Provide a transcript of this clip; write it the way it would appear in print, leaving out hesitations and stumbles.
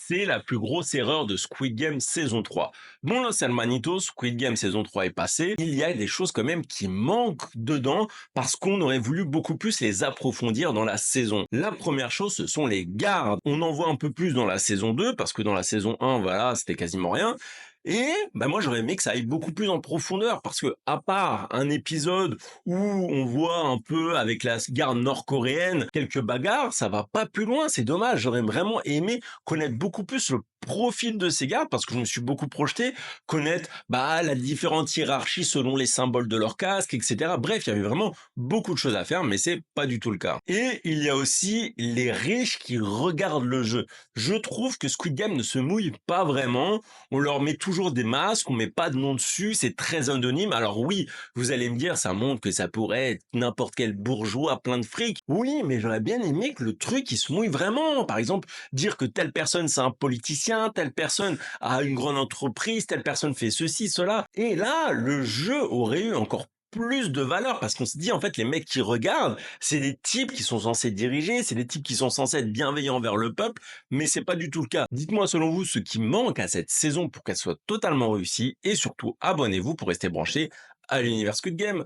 C'est la plus grosse erreur de Squid Game saison 3. Bon, Los Hermanitos, Squid Game saison 3 est passé. Il y a des choses quand même qui manquent dedans parce qu'on aurait voulu beaucoup plus les approfondir dans la saison. La première chose, ce sont les gardes. On en voit un peu plus dans la saison 2 parce que dans la saison 1, voilà, c'était quasiment rien. Et moi j'aurais aimé que ça aille beaucoup plus en profondeur parce que à part un épisode où on voit un peu avec la garde nord-coréenne quelques bagarres, ça va pas plus loin, c'est dommage. J'aurais vraiment aimé connaître beaucoup plus le profil de ces gardes parce que je me suis beaucoup projeté, connaître la différente hiérarchie selon les symboles de leur casque, etc. Bref, il y avait vraiment beaucoup de choses à faire, mais c'est pas du tout le cas. Et il y a aussi les riches qui regardent le jeu. Je trouve que Squid Game ne se mouille pas vraiment. On leur met toujours des masques, on met pas de nom dessus, c'est très anonyme. Alors oui, vous allez me dire, ça montre que ça pourrait être n'importe quel bourgeois plein de fric. Oui, mais j'aurais bien aimé que le truc, il se mouille vraiment. Par exemple, dire que telle personne, c'est un politicien, telle personne a une grande entreprise, telle personne fait ceci, cela. Et là, le jeu aurait eu encore plus de valeur parce qu'on se dit en fait les mecs qui regardent c'est des types qui sont censés diriger, c'est des types qui sont censés être bienveillants envers le peuple, mais c'est pas du tout le cas. Dites-moi selon vous ce qui manque à cette saison pour qu'elle soit totalement réussie et surtout abonnez-vous pour rester branché à l'univers Squid Game.